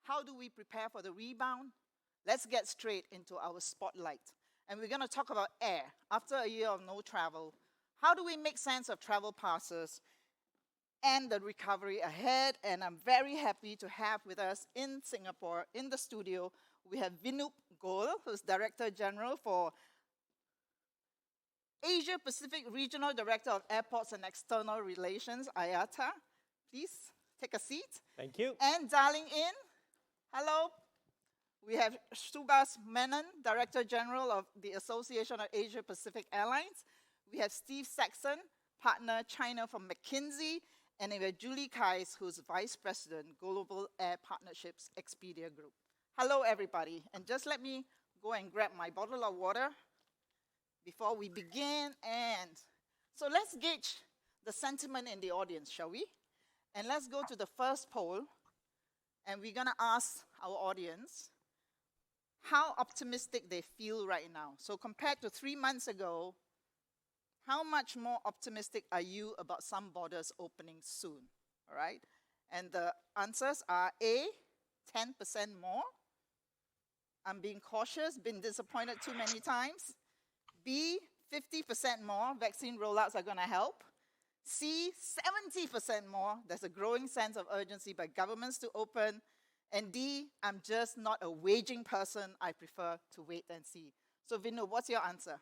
How do we prepare for the rebound? Let's get straight into our spotlight. And we're going to talk about air. After a year of no travel, how do we make sense of travel passes and the recovery ahead? And I'm very happy to have with us in Singapore, in the studio, we have Vinoop Goel, who's Director General for Asia Pacific Regional Director of Airports and External Relations, IATA. Please take a seat. Thank you. And dialing in, hello, we have Subhas Menon, Director General of the Association of Asia Pacific Airlines. We have Steve Saxon, Partner China from McKinsey. And we have Julie Kyse, who's Vice President, Global Air Partnerships, Expedia Group. Hello, everybody. And just let me go and grab my bottle of water before we begin. And so let's gauge the sentiment in the audience, shall we? And let's go to the first poll. And we're going to ask our audience how optimistic they feel right now. So compared to 3 months ago, how much more optimistic are you about some borders opening soon? All right? And the answers are A, 10% more. I'm being cautious, been disappointed too many times. B, 50% more, vaccine rollouts are going to help. C, 70% more, there's a growing sense of urgency by governments to open. And D, I'm just not a waging person, I prefer to wait and see. So Vinoop, what's your answer?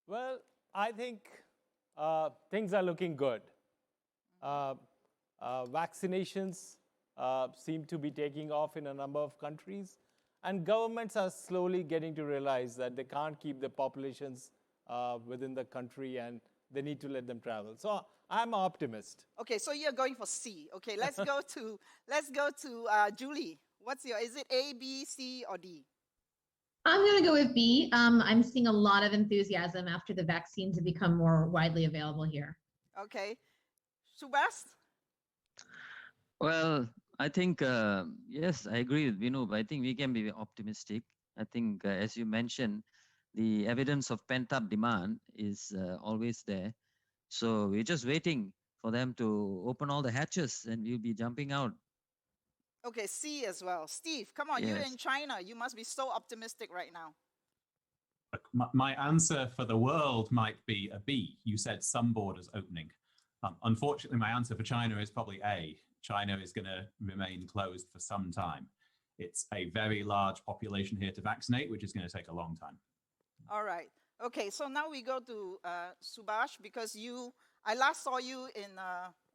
Well, I think things are looking good. Vaccinations seem to be taking off in a number of countries. And governments are slowly getting to realize that they can't keep the populations within the country and they need to let them travel. So I'm an optimist. Okay, so you're going for C. Okay, let's go to Julie. Is it A, B, C, or D? I'm going to go with B. I'm seeing a lot of enthusiasm after the vaccines have become more widely available here. Okay. Subhas? Well, I think, yes, I agree with Vinoop. I think we can be optimistic. I think, as you mentioned, the evidence of pent-up demand is always there. So we're just waiting for them to open all the hatches and we'll be jumping out. Okay, C as well. Steve, come on, Yes. you're in China. You must be so optimistic right now. My answer for the world might be a B. You said some borders opening. Unfortunately, my answer for China is probably A. China is going to remain closed for some time. It's a very large population here to vaccinate, which is going to take a long time. All right. Okay, so now we go to Subhas, because I last saw you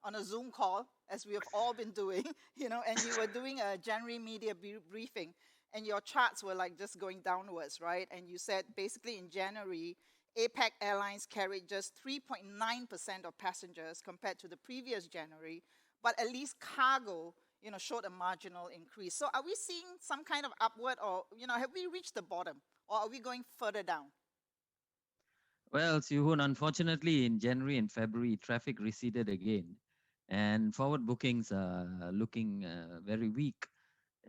on a Zoom call, as we have all been doing, and you were doing a January media briefing, and your charts were like just going downwards, right? And you said basically in January, APAC Airlines carried just 3.9% of passengers compared to the previous January, but at least cargo, showed a marginal increase. So are we seeing some kind of upward, or, have we reached the bottom, or are we going further down? Well, Sihun, unfortunately, in January and February, traffic receded again, and forward bookings are looking very weak.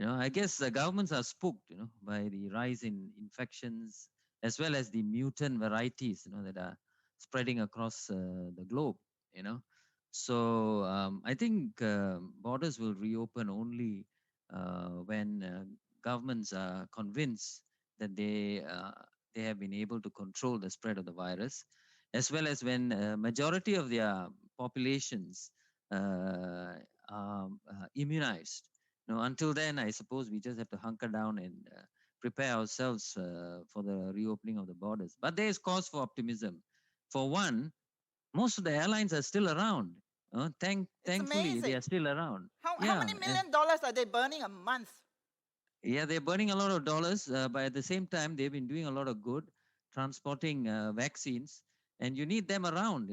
I guess the governments are spooked, by the rise in infections, as well as the mutant varieties, that are spreading across the globe, So I think borders will reopen only when governments are convinced that they have been able to control the spread of the virus, as well as when majority of their populations are immunized. Until then, I suppose we just have to hunker down and prepare ourselves for the reopening of the borders. But there is cause for optimism. For one, most of the airlines are still around. Thankfully, they are still around. How many $1 million are they burning a month? Yeah, they're burning a lot of dollars, but at the same time, they've been doing a lot of good, transporting vaccines, and you need them around,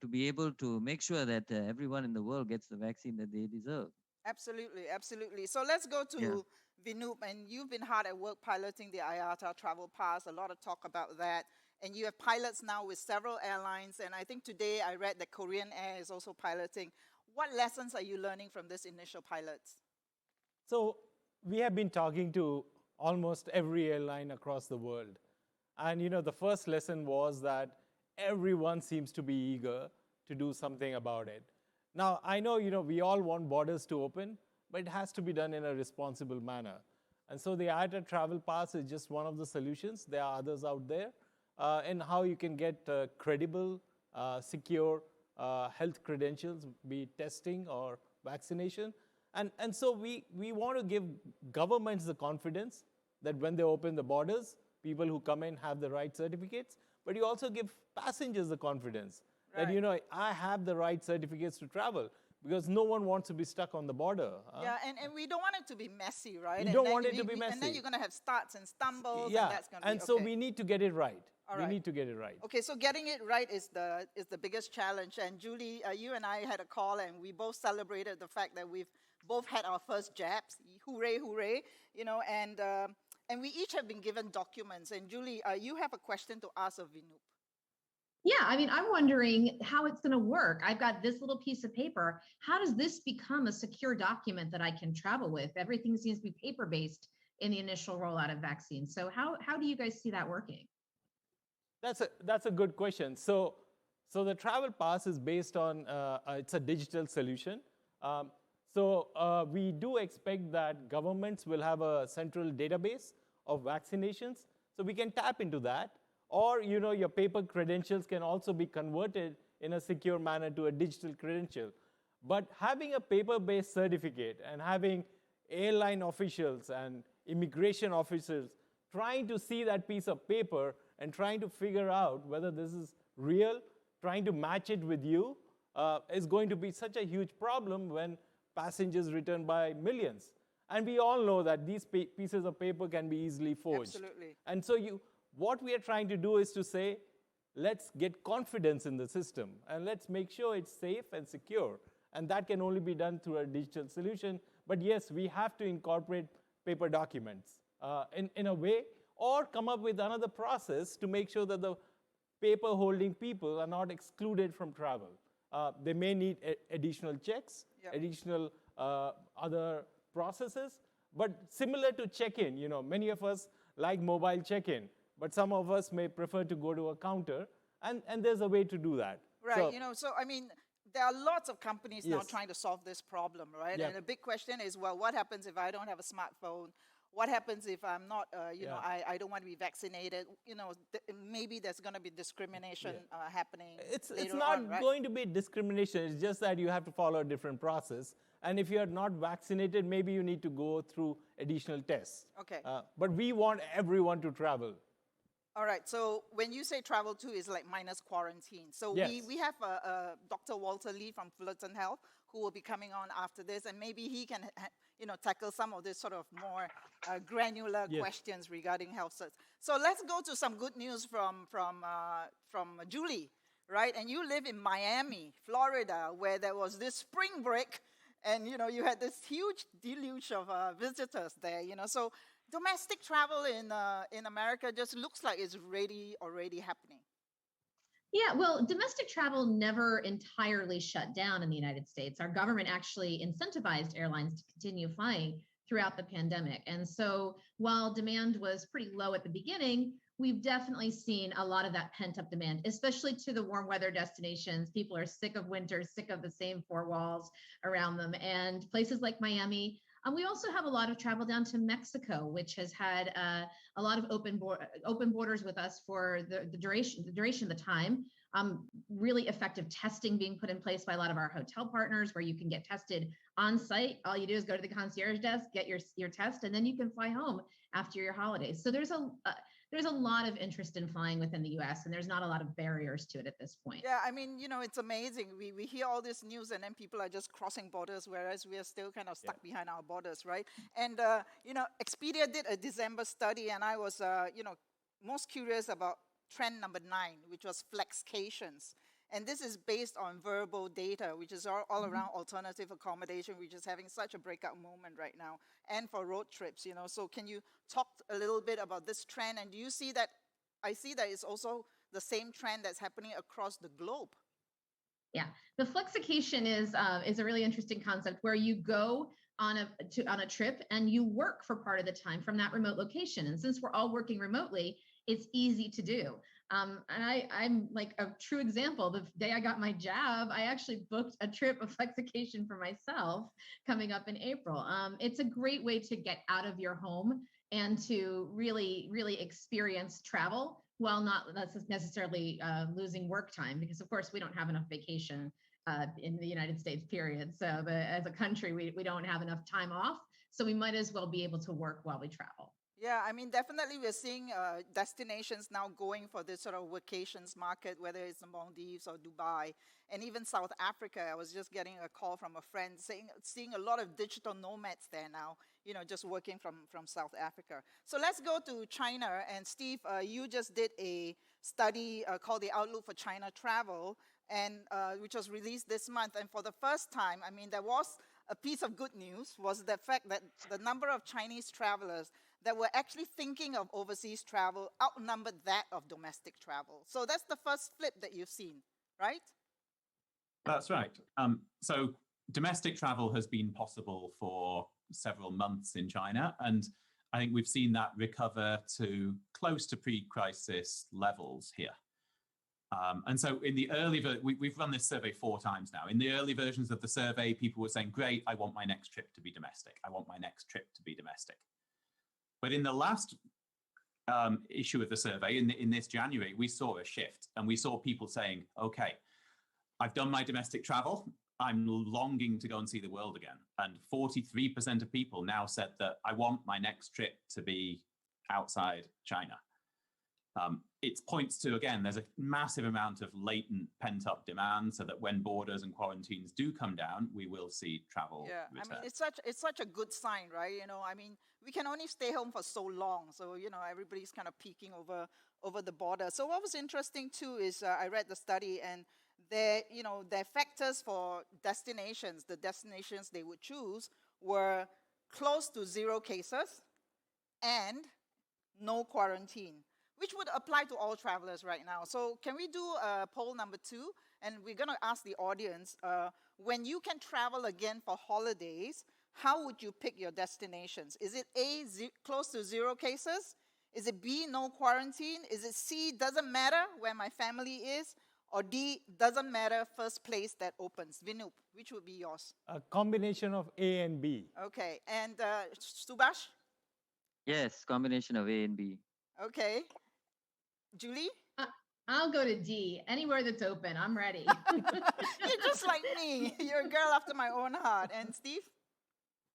to be able to make sure that everyone in the world gets the vaccine that they deserve. Absolutely, absolutely. So let's go to Vinoop, and you've been hard at work piloting the IATA Travel Pass, a lot of talk about that. And you have pilots now with several airlines, and I think today I read that Korean Air is also piloting. What lessons are you learning from this initial pilots? So we have been talking to almost every airline across the world. And the first lesson was that everyone seems to be eager to do something about it. Now, I know, we all want borders to open, but it has to be done in a responsible manner. And so the IATA Travel Pass is just one of the solutions. There are others out there in how you can get credible, secure health credentials, be it testing or vaccination. And so we want to give governments the confidence that when they open the borders, people who come in have the right certificates, but you also give passengers the confidence that, I have the right certificates to travel, because no one wants to be stuck on the border. Yeah, and we don't want it to be messy, right? You don't want it to be messy. And then you're going to have starts and stumbles, Yeah, and that's going to be, and so we need to get it right. All We right. need to get it right. Okay, so getting it right is the biggest challenge. And Julie, you and I had a call, and we both celebrated the fact that we've both had our first jabs. Hooray, hooray! And we each have been given documents. And Julie, you have a question to ask of Vinoop. Yeah, I mean, I'm wondering how it's going to work. I've got this little piece of paper. How does this become a secure document that I can travel with? Everything seems to be paper-based in the initial rollout of vaccines. So how do you guys see that working? That's a good question. So the travel pass is based on it's a digital solution. We do expect that governments will have a central database of vaccinations, so we can tap into that. Or your paper credentials can also be converted in a secure manner to a digital credential. But having a paper-based certificate and having airline officials and immigration officers trying to see that piece of paper and trying to figure out whether this is real, trying to match it with you, is going to be such a huge problem when passengers return by millions. And we all know that these pieces of paper can be easily forged. Absolutely. And so what we are trying to do is to say, let's get confidence in the system, and let's make sure it's safe and secure. And that can only be done through a digital solution. But yes, we have to incorporate paper documents in a way, or come up with another process to make sure that the paper-holding people are not excluded from travel. They may need additional checks, additional other processes, but similar to check-in. Many of us like mobile check-in, but some of us may prefer to go to a counter, and there's a way to do that. Right, so I mean, there are lots of companies now Yes. trying to solve this problem, right? Yep. And the big question is, well, what happens if I don't have a smartphone? What happens if I'm not, I don't want to be vaccinated? Maybe there's going to be discrimination happening It's later not on, right? going to be discrimination. It's just that you have to follow a different process. And if you're not vaccinated, maybe you need to go through additional tests. Okay. But we want everyone to travel. All right, so when you say travel too, is like minus quarantine. So Yes. we have Dr. Walter Lee from Fullerton Health who will be coming on after this, and maybe he can tackle some of this sort of more granular Yes. questions regarding health certs. So let's go to some good news from Julie, right? And you live in Miami, Florida, where there was this spring break, and you had this huge deluge of visitors there. So domestic travel in America just looks like it's already happening. Yeah, well, domestic travel never entirely shut down in the United States. Our government actually incentivized airlines to continue flying throughout the pandemic. And so while demand was pretty low at the beginning, we've definitely seen a lot of that pent-up demand, especially to the warm weather destinations. People are sick of winter, sick of the same four walls around them. And places like Miami. We also have a lot of travel down to Mexico, which has had a lot of open borders with us for the duration of the time. Really effective testing being put in place by a lot of our hotel partners, where you can get tested on site. All you do is go to the concierge desk, get your test, and then you can fly home after your holidays. So there's a lot of interest in flying within the U.S., and there's not a lot of barriers to it at this point. Yeah, I mean, it's amazing. We hear all this news, and then people are just crossing borders, whereas we are still kind of stuck behind our borders, right? And, Expedia did a December study, and I was, most curious about trend number 9, which was Flexcations. And this is based on verbal data, which is all around alternative accommodation, which is having such a breakout moment right now, and for road trips, So can you talk a little bit about this trend? And do you see that? I see that it's also the same trend that's happening across the globe. Yeah, the Flexcation is a really interesting concept where you go on a trip and you work for part of the time from that remote location. And since we're all working remotely, it's easy to do. I'm like a true example. The day I got my jab, I actually booked a trip, a Flexcation for myself coming up in April. It's a great way to get out of your home and to really, really experience travel while not necessarily losing work time, because of course we don't have enough vacation in the United States, period. So as a country, we don't have enough time off. So we might as well be able to work while we travel. Yeah, I mean, definitely we're seeing destinations now going for this sort of vacations market, whether it's the Maldives or Dubai, and even South Africa. I was just getting a call from a friend seeing a lot of digital nomads there now, just working from South Africa. So let's go to China. And Steve, you just did a study called The Outlook for China Travel, and which was released this month. And for the first time, I mean, there was a piece of good news, was the fact that the number of Chinese travelers that were actually thinking of overseas travel outnumbered that of domestic travel. So that's the first flip that you've seen, right? That's right. So domestic travel has been possible for several months in China, and I think we've seen that recover to close to pre-crisis levels here. And so in the early, we've run this survey 4 times now. In the early versions of the survey, people were saying, great, I want my next trip to be domestic. I want my next trip to be domestic. But in the last issue of the survey, in this January, we saw a shift, and we saw people saying, okay, I've done my domestic travel. I'm longing to go and see the world again. And 43% of people now said that I want my next trip to be outside China. It points to, again, there's a massive amount of latent pent-up demand, so that when borders and quarantines do come down, we will see travel return. I mean, it's such a good sign, right? I mean, we can only stay home for so long, so everybody's kind of peeking over the border. So what was interesting too is I read the study, and their factors for destinations, the destinations they would choose, were close to 0 cases and no quarantine, which would apply to all travelers right now. So can we do poll number 2? And we're going to ask the audience, when you can travel again for holidays, how would you pick your destinations? Is it A, close to 0 cases? Is it B, no quarantine? Is it C, doesn't matter where my family is? Or D, doesn't matter, first place that opens? Vinoop, which would be yours? A combination of A and B. Okay, and Subhas? Yes, combination of A and B. Okay. Julie? I'll go to D. Anywhere that's open, I'm ready. You're just like me. You're a girl after my own heart. And Steve?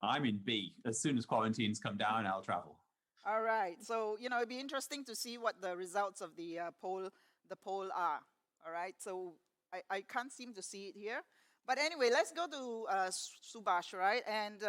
I'm in B. As soon as quarantines come down, I'll travel. All right. So, it'd be interesting to see what the results of the poll are. All right. So I can't seem to see it here. But anyway, let's go to Subhas, right? And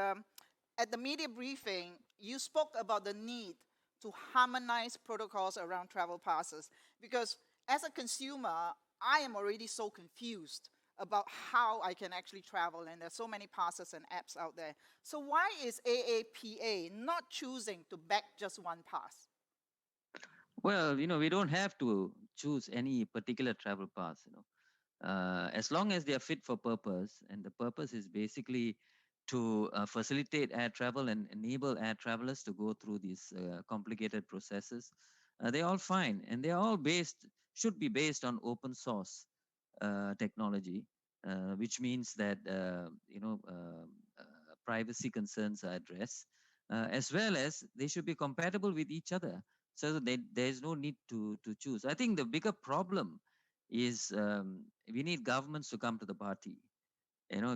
at the media briefing, you spoke about the need to harmonize protocols around travel passes, because as a consumer, I am already so confused about how I can actually travel, and there's so many passes and apps out there. So why is AAPA not choosing to back just one pass? Well, we don't have to choose any particular travel pass, as long as they are fit for purpose, and the purpose is basically to facilitate air travel and enable air travelers to go through these complicated processes. They're all fine, and they're all should be based on open source technology, which means that privacy concerns are addressed, as well as they should be compatible with each other, so that there's no need to choose. I think the bigger problem is we need governments to come to the party.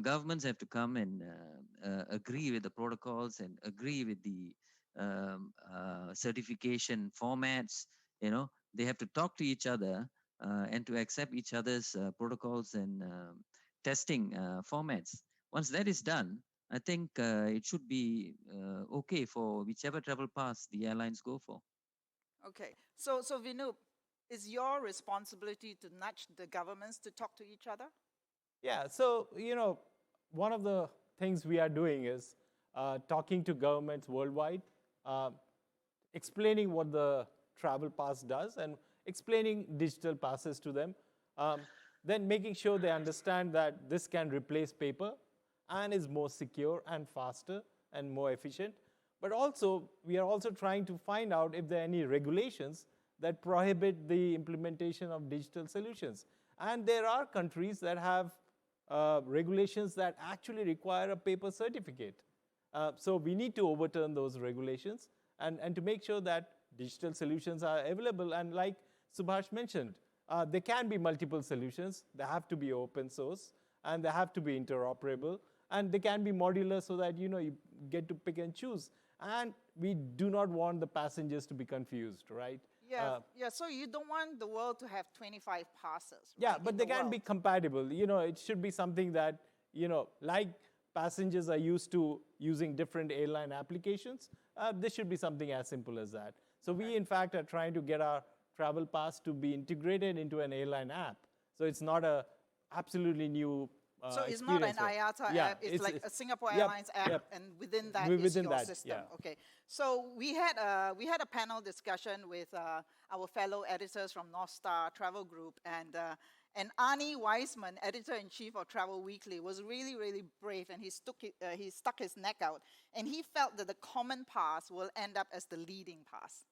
Governments have to come and agree with the protocols and agree with the certification formats. They have to talk to each other and to accept each other's protocols and testing formats. Once that is done, I think it should be okay for whichever travel pass the airlines go for. Okay. So Vinoop, is your responsibility to nudge the governments to talk to each other? Yeah, so, one of the things we are doing is talking to governments worldwide, explaining what the travel pass does and explaining digital passes to them, then making sure they understand that this can replace paper and is more secure and faster and more efficient. But also, we are also trying to find out if there are any regulations that prohibit the implementation of digital solutions. And there are countries that have regulations that actually require a paper certificate. So we need to overturn those regulations and to make sure that digital solutions are available. And like Subhas mentioned, there can be multiple solutions. They have to be open source, and they have to be interoperable, and they can be modular so that you get to pick and choose. And we do not want the passengers to be confused, right? Yeah. So you don't want the world to have 25 passes. Yeah, right, but they can be compatible. It should be something that, like passengers are used to using different airline applications, this should be something as simple as that. So we, in fact, are trying to get our travel pass to be integrated into an airline app. So it's not a absolutely new So it's not an IATA app, it's like a Singapore Airlines app, and within that is your system. Yeah. Okay. So we had a panel discussion with our fellow editors from North Star Travel Group, and Arnie Weisman, editor-in-chief of Travel Weekly, was really, really brave, and he stuck his neck out, and he felt that the common pass will end up as the leading pass.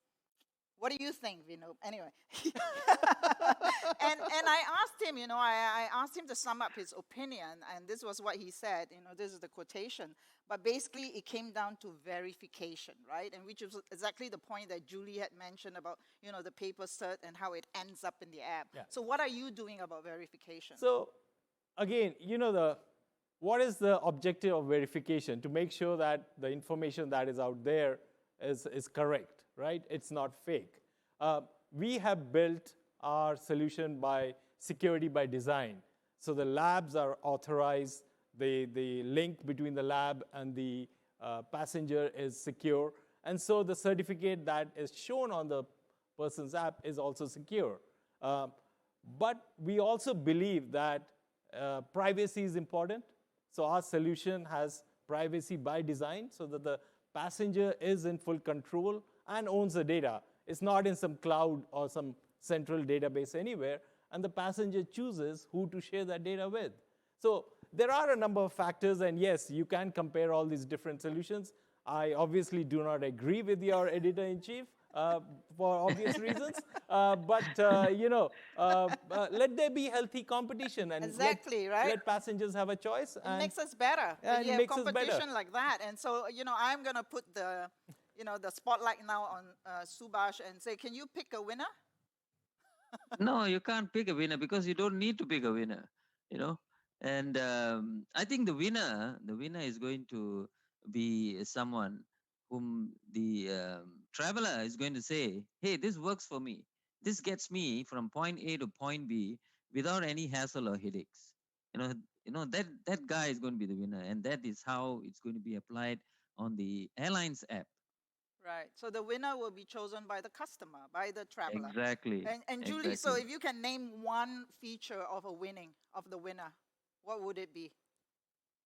What do you think, Vinoop? Anyway, and I asked him, I asked him to sum up his opinion, and this was what he said. This is the quotation. But basically, it came down to verification, right? And which is exactly the point that Julie had mentioned about, the paper cert and how it ends up in the app. Yeah. So what are you doing about verification? So again, what is the objective of verification? To make sure that the information that is out there is correct. Right? It's not fake. We have built our solution by security by design. So the labs are authorized. The link between the lab and the passenger is secure. And so the certificate that is shown on the person's app is also secure. But we also believe that privacy is important. So our solution has privacy by design so that the passenger is in full control and owns the data. It's not in some cloud or some central database anywhere, and the passenger chooses who to share that data with. So there are a number of factors, and yes, you can compare all these different solutions. I obviously do not agree with your editor-in-chief for obvious reasons, but let there be healthy competition and let passengers have a choice. It makes us better. And you it have makes us competition better. like that, and so I'm going to put the spotlight now on Subhas and say, can you pick a winner? No, you can't pick a winner because you don't need to pick a winner, And I think the winner is going to be someone whom the traveler is going to say, hey, this works for me. This gets me from point A to point B without any hassle or headaches. That guy is going to be the winner, and that is how it's going to be applied on the Airlines app. Right. So the winner will be chosen by the customer, by the traveler. Exactly. And Julie, so if you can name one feature of the winner, what would it be?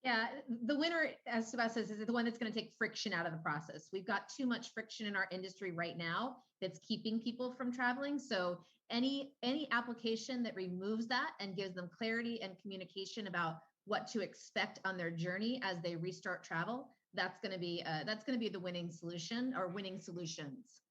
Yeah, the winner, as Subhas says, is the one that's going to take friction out of the process. We've got too much friction in our industry right now that's keeping people from traveling. So any application that removes that and gives them clarity and communication about what to expect on their journey as they restart travel, that's going to be the winning solution or winning solutions.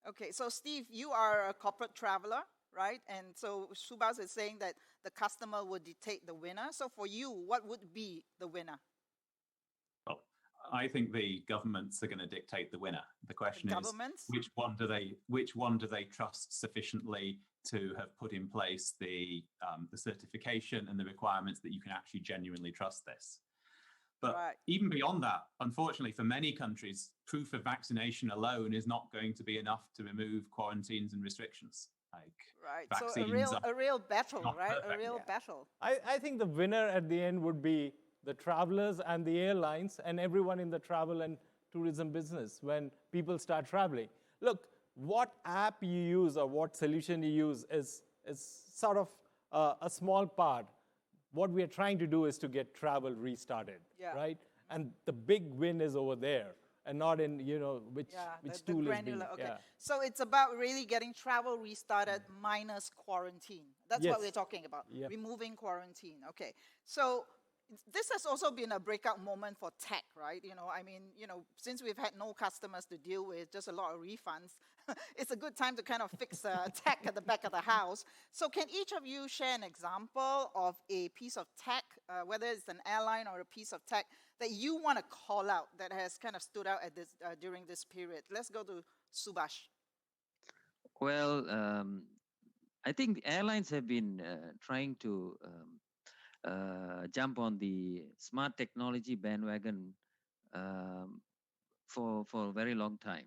Okay, so Steve, you are a corporate traveler, right? And so Subhas is saying that the customer would dictate the winner. So for you, what would be the winner? Well, I think the governments are going to dictate the winner. The question is, which one do they trust sufficiently to have put in place the certification and the requirements that you can actually genuinely trust this? But even beyond that, unfortunately, for many countries, proof of vaccination alone is not going to be enough to remove quarantines and restrictions. So a real battle, right? Perfect. A real battle. I think the winner at the end would be the travelers and the airlines and everyone in the travel and tourism business when people start traveling. Look, what app you use or what solution you use is sort of a small part. What we are trying to do is to get travel restarted, right? And the big win is over there, and not in which tool is being. Okay. So it's about really getting travel restarted minus quarantine. That's what we're talking about. Removing quarantine. Okay. So This has also been a breakout moment for tech, right? I mean, since we've had no customers to deal with, just a lot of refunds, it's a good time to kind of fix tech at the back of the house. So can each of you share an example of a piece of tech, whether it's an airline or a piece of tech, that you want to call out that has kind of stood out during this period? Let's go to Subhas. Well, I think airlines have been trying to jump on the smart technology bandwagon um, for a very long time.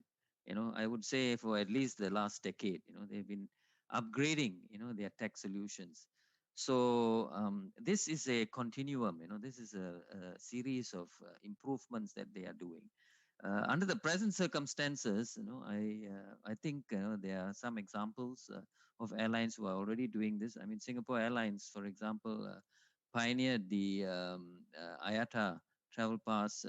I would say for at least the last decade. They've been upgrading their tech solutions. So this is a continuum. This is a series of improvements that they are doing. Under the present circumstances, I think there are some examples of airlines who are already doing this. I mean, Singapore Airlines, for example, pioneered the IATA travel pass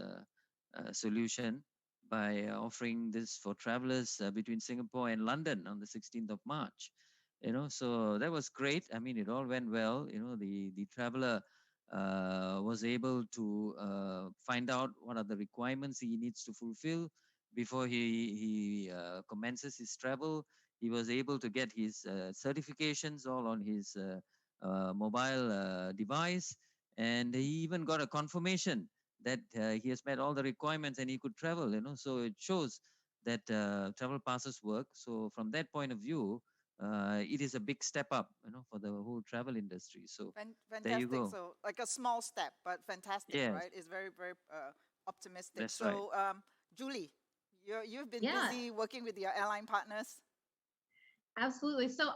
solution by offering this for travelers between Singapore and London on the 16th of March. So that was great. I mean, it all went well. The traveler was able to find out what are the requirements he needs to fulfill before he commences his travel. He was able to get his certifications all on his mobile device, and he even got a confirmation that he has met all the requirements and he could travel. So it shows that travel passes work. So from that point of view, it is a big step up, for the whole travel industry. So Fantastic. there you go. So like a small step, but fantastic, Yes, right? It's very, very optimistic. that's So, Julie, you've been Yeah, busy working with your airline partners. absolutely. So,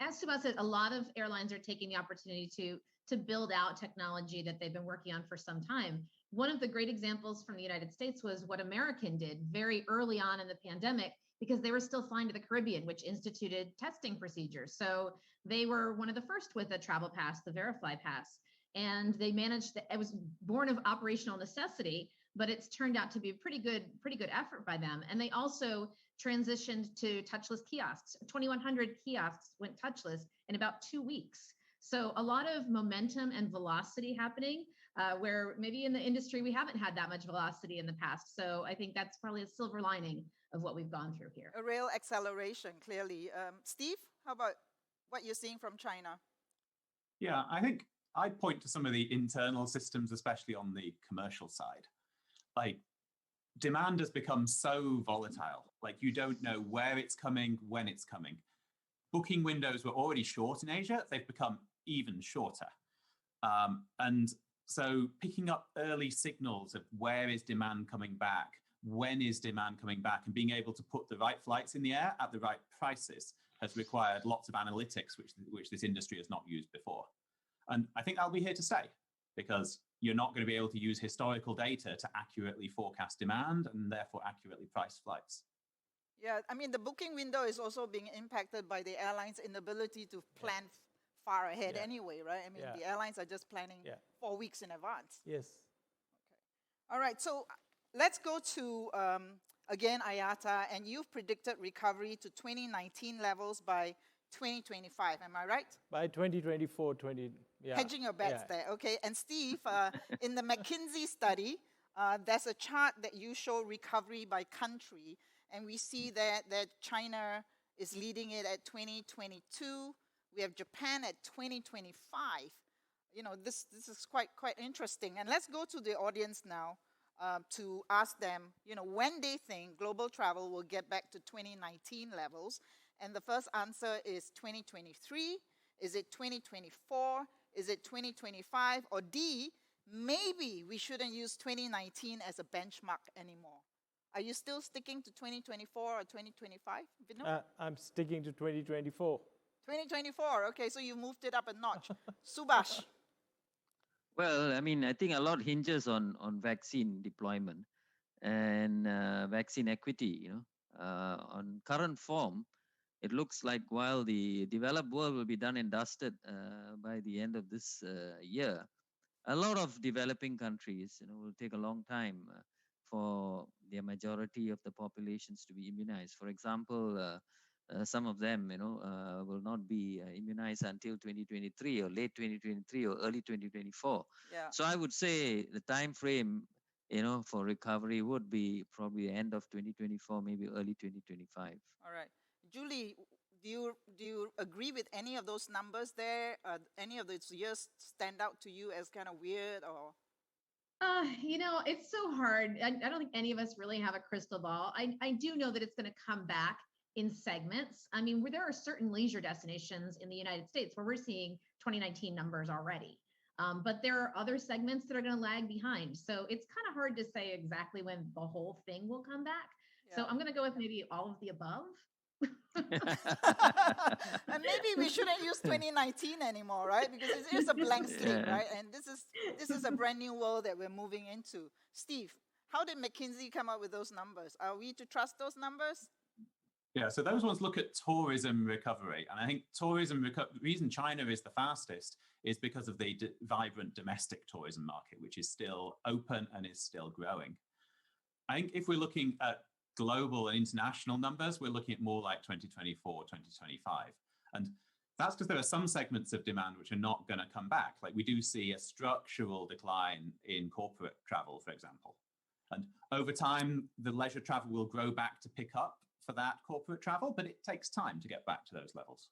as Subhas said, a lot of airlines are taking the opportunity to build out technology that they've been working on for some time. One of the great examples from the United States was what American did very early on in the pandemic, because they were still flying to the Caribbean, which instituted testing procedures. So they were one of the first with a travel pass, the Verify Pass, and they managed. It was born of operational necessity, but it's turned out to be a pretty good effort by them. And they also transitioned to touchless kiosks. 2,100 kiosks went touchless in about 2 weeks. So a lot of momentum and velocity happening, where maybe in the industry we haven't had that much velocity in the past. So I think that's probably a silver lining of what we've gone through here. A real acceleration, clearly. Steve, how about what you're seeing from China? Yeah, I think I'd point to some of the internal systems, especially on the commercial side. Like, demand has become so volatile. Like, you don't know where it's coming, when it's coming. Booking windows were already short in Asia. They've become even shorter. And so picking up early signals of where is demand coming back, when is demand coming back, and being able to put the right flights in the air at the right prices has required lots of analytics, which this industry has not used before. And I think that'll be here to stay, because you're not going to be able to use historical data to accurately forecast demand and therefore accurately price flights. Yeah, I mean, the booking window is also being impacted by the airlines' inability to plan far ahead anyway, right? I mean, the airlines are just planning 4 weeks in advance. Yes. Okay. All right, so let's go to, again, IATA, and you've predicted recovery to 2019 levels by 2025, am I right? By 2024, Hedging your bets there, okay. And Steve, in the McKinsey study, there's a chart that you show recovery by country, and we see that China is leading it at 2022. We have Japan at 2025. This is quite interesting. And let's go to the audience now to ask them, when they think global travel will get back to 2019 levels. And the first answer is 2023. Is it 2024? Is it 2025? Or D, maybe we shouldn't use 2019 as a benchmark anymore. Are you still sticking to 2024 or 2025, Vinoop? I'm sticking to 2024. 2024, okay, so you moved it up a notch. Subhas. Well, I mean, I think a lot hinges on vaccine deployment and vaccine equity. On current form, it looks like while the developed world will be done and dusted by the end of this year, a lot of developing countries, will take a long time for the majority of the populations to be immunized. For example, some of them, will not be immunized until 2023 or late 2023 or early 2024. Yeah. So I would say the time frame, for recovery would be probably end of 2024, maybe early 2025. All right. Julie, do you agree with any of those numbers there? Any of those years stand out to you as kind of weird or? It's so hard. I don't think any of us really have a crystal ball. I do know that it's going to come back in segments. I mean, where there are certain leisure destinations in the United States where we're seeing 2019 numbers already. But there are other segments that are going to lag behind. So it's kind of hard to say exactly when the whole thing will come back. So I'm going to go with maybe all of the above. And maybe we shouldn't use 2019 anymore, right? Because it is a blank slate, right? And this is a brand new world that we're moving into. Steve, how did McKinsey come up with those numbers? Are we to trust those numbers? Yeah, so those ones look at tourism recovery. And I think the reason China is the fastest is because of the vibrant domestic tourism market, which is still open and is still growing. I think if we're looking at global and international numbers, we're looking at more like 2024, 2025. And that's because there are some segments of demand which are not going to come back. Like we do see a structural decline in corporate travel, for example. And over time, the leisure travel will grow back to pick up for that corporate travel, but it takes time to get back to those levels.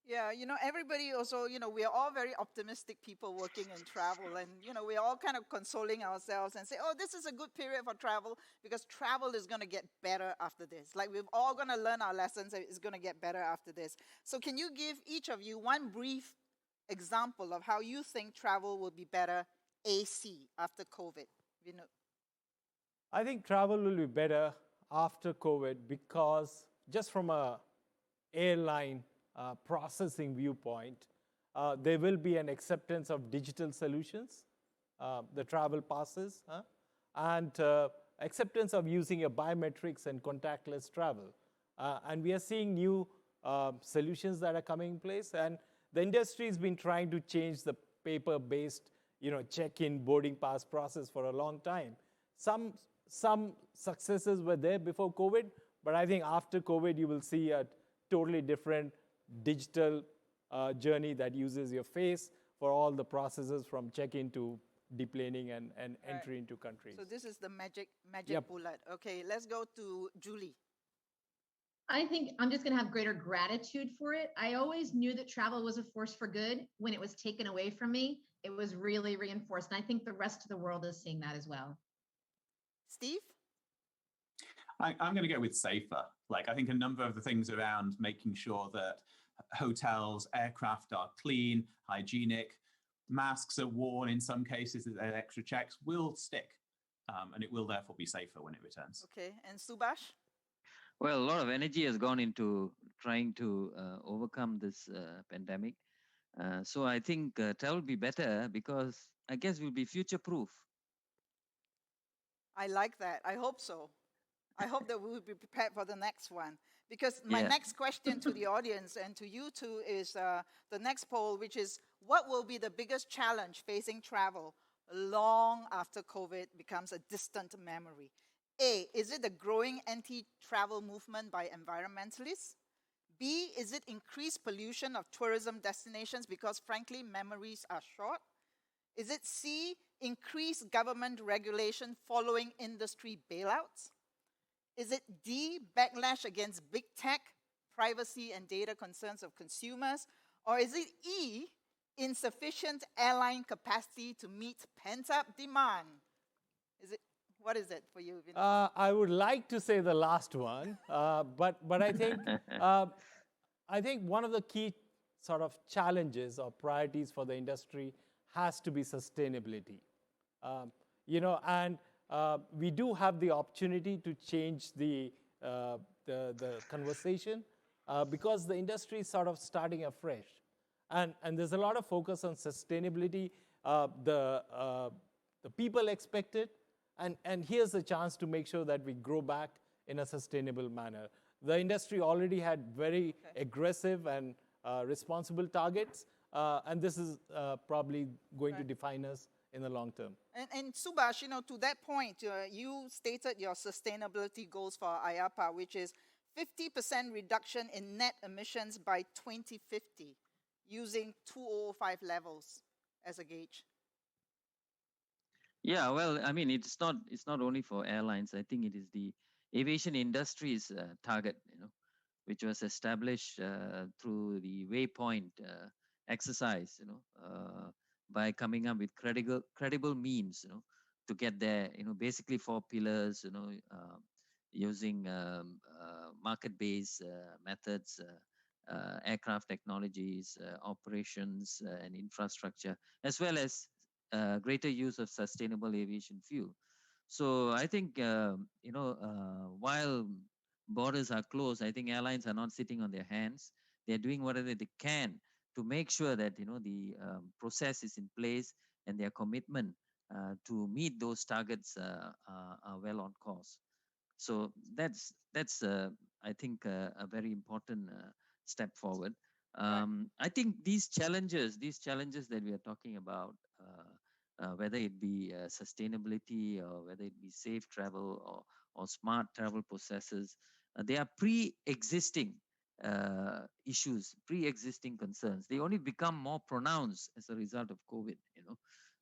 Yeah, everybody also, we are all very optimistic people working in travel. And, we're all kind of consoling ourselves and say, oh, this is a good period for travel because travel is going to get better after this. Like we're all going to learn our lessons and it's going to get better after this. So can you give each of you one brief example of how you think travel will be better AC after COVID? Vinoop. I think travel will be better after COVID because just from a airline processing viewpoint, there will be an acceptance of digital solutions, the travel passes, and acceptance of using a biometrics and contactless travel. And we are seeing new solutions that are coming in place. And the industry has been trying to change the paper-based, check-in boarding pass process for a long time. Some successes were there before COVID, but I think after COVID, you will see a totally different digital journey that uses your face for all the processes from check-in to deplaning and entry into countries. So this is the magic Yep. bullet. Okay, let's go to Julie. I think I'm just going to have greater gratitude for it. I always knew that travel was a force for good. When it was taken away from me, it was really reinforced. And I think the rest of the world is seeing that as well. Steve? I'm going to go with safer. Like I think a number of the things around making sure that hotels, aircraft are clean, hygienic, masks are worn in some cases, there's extra checks will stick. And it will therefore be safer when it returns. Okay, and Subhas? Well, a lot of energy has gone into trying to overcome this pandemic. So I think travel will be better because I guess we'll be future-proof. I like that. I hope so. I hope that we will be prepared for the next one. Because my next question to the audience and to you two is the next poll, which is, what will be the biggest challenge facing travel long after COVID becomes a distant memory? A, is it the growing anti-travel movement by environmentalists? B, is it increased pollution of tourism destinations because, frankly, memories are short? Is it C, increased government regulation following industry bailouts? Is it D, backlash against big tech, privacy and data concerns of consumers? Or is it E, insufficient airline capacity to meet pent-up demand? What is it for you, Vinoop? I would like to say the last one, but I think one of the key sort of challenges or priorities for the industry has to be sustainability. And we do have the opportunity to change the conversation because the industry is sort of starting afresh. And there's a lot of focus on sustainability. The people expect it. And here's a chance to make sure that we grow back in a sustainable manner. The industry already had very aggressive and responsible targets. And this is probably going to define us in the long term. And Subhas, to that point, you stated your sustainability goals for IAPA, which is 50% reduction in net emissions by 2050 using 2005 levels as a gauge? Yeah, well, I mean, it's not only for airlines. I think it is the aviation industry's target, which was established through the Waypoint exercise, by coming up with credible means, to get there. Basically 4 pillars, using market-based methods, aircraft technologies, operations, and infrastructure, as well as greater use of sustainable aviation fuel. So I think, while borders are closed, I think airlines are not sitting on their hands. They're doing whatever they can to make sure that the process is in place, and their commitment to meet those targets are well on course. So that's I think a very important step forward. Right. I think these challenges that we are talking about, whether it be sustainability, or whether it be safe travel, or smart travel processes, they are pre-existing issues, pre-existing concerns. They only become more pronounced as a result of COVID.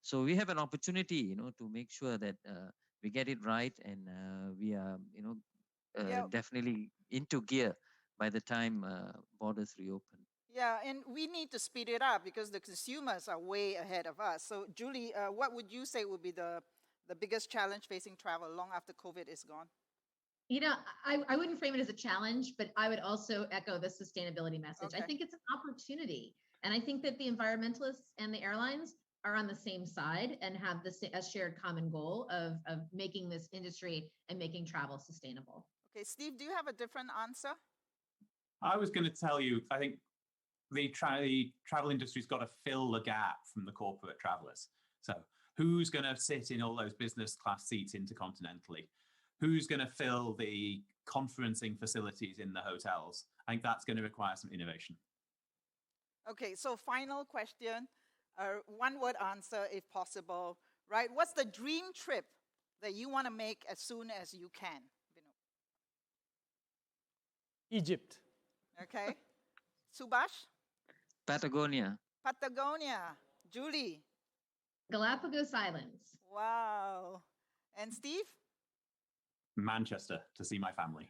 So we have an opportunity, to make sure that we get it right, and we are, Yeah. definitely into gear by the time borders reopen. Yeah, and we need to speed it up because the consumers are way ahead of us. So, Julie, what would you say would be the biggest challenge facing travel long after COVID is gone? I wouldn't frame it as a challenge, but I would also echo the sustainability message. I Okay. think it's an opportunity. And I think that the environmentalists and the airlines are on the same side and have a shared common goal of making this industry and making travel sustainable. Okay, Steve, do you have a different answer? I was going to tell you, I think the travel industry's got to fill the gap from the corporate travelers. So who's going to sit in all those business class seats intercontinentally? Who's going to fill the conferencing facilities in the hotels? I think that's going to require some innovation. Okay, so final question, one word answer if possible, right? What's the dream trip that you want to make as soon as you can? Vinoop? Egypt. Okay. Subhash? Patagonia. Patagonia. Julie? Galapagos Islands. Wow. And Steve? Manchester to see my family.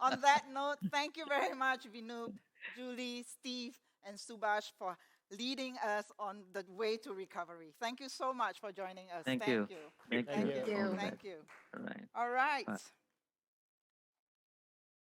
On that note, thank you very much, Vinoop, Julie, Steve, and Subhash for leading us on the way to recovery. Thank you so much for joining us. Thank you. Thank you. Thank you. All right. All right.